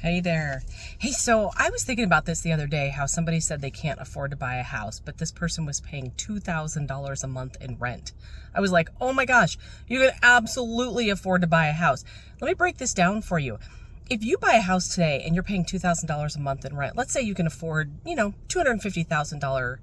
Hey there. Hey, so I was thinking about this the other day, how somebody said they can't afford to buy a house, but this person was paying $2,000 a month in rent. I was like, oh my gosh, you can absolutely afford to buy a house. Let me break this down for you. If you buy a house today and you're paying $2,000 a month in rent, let's say you can afford, $250,000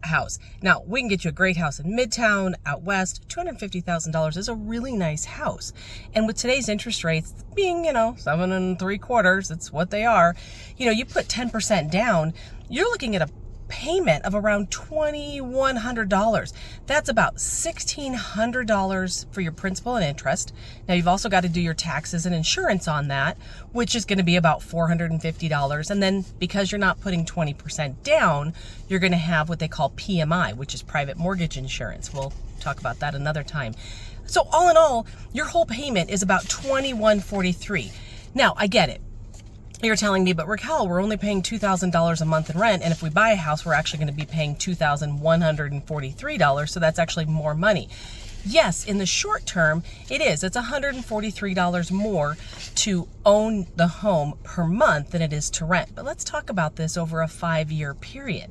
house. Now, we can get you a great house in Midtown, out west. $250,000 is a really nice house. And with today's interest rates being, 7.75%, it's what they are. You put 10% down, you're looking at a payment of around $2,100. That's about $1,600 for your principal and interest. Now, you've also got to do your taxes and insurance on that, which is going to be about $450. And then because you're not putting 20% down, you're going to have what they call PMI, which is private mortgage insurance. We'll talk about that another time. So all in all, your whole payment is about $2,143. Now, I get it. You're telling me, but Raquel, we're only paying $2,000 a month in rent, and if we buy a house, we're actually going to be paying $2,143, so that's actually more money. Yes, in the short term, it is. It's $143 more to own the home per month than it is to rent. But let's talk about this over a 5-year period.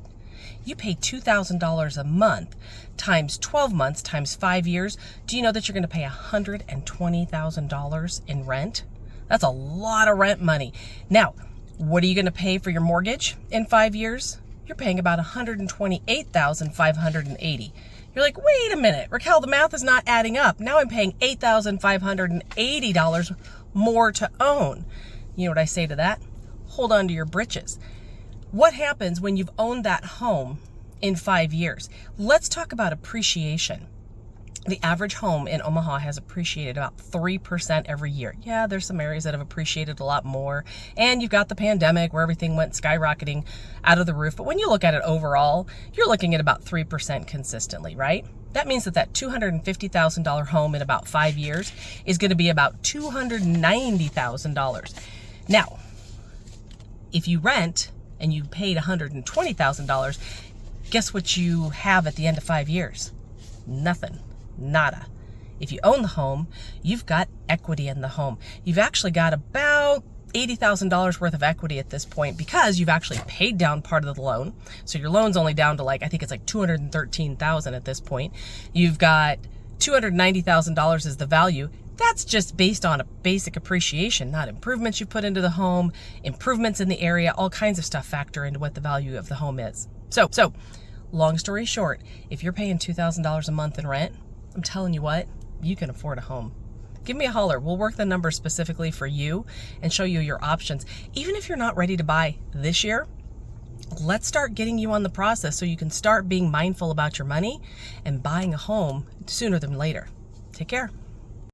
You pay $2,000 a month times 12 months times 5 years. Do you know that you're going to pay $120,000 in rent? That's a lot of rent money. Now, what are you going to pay for your mortgage in 5 years? You're paying about $128,580. You're like, wait a minute, Raquel, the math is not adding up. Now I'm paying $8,580 more to own. You know what I say to that? Hold on to your britches. What happens when you've owned that home in 5 years? Let's talk about appreciation. The average home in Omaha has appreciated about 3% every year. Yeah, there's some areas that have appreciated a lot more. And you've got the pandemic where everything went skyrocketing out of the roof. But when you look at it overall, you're looking at about 3% consistently, right? That means that $250,000 home in about 5 years is going to be about $290,000. Now, if you rent and you paid $120,000, guess what you have at the end of 5 years? Nothing. Nada. If you own the home, you've got equity in the home. You've actually got about $80,000 worth of equity at this point because you've actually paid down part of the loan. So your loan's only down to I think it's $213,000 at this point. You've got $290,000 is the value. That's just based on a basic appreciation, not improvements you put into the home, improvements in the area, all kinds of stuff factor into what the value of the home is. So long story short, if you're paying $2,000 a month in rent, I'm telling you what, you can afford a home. Give me a holler. We'll work the numbers specifically for you and show you your options. Even if you're not ready to buy this year, let's start getting you on the process so you can start being mindful about your money and buying a home sooner than later. Take care.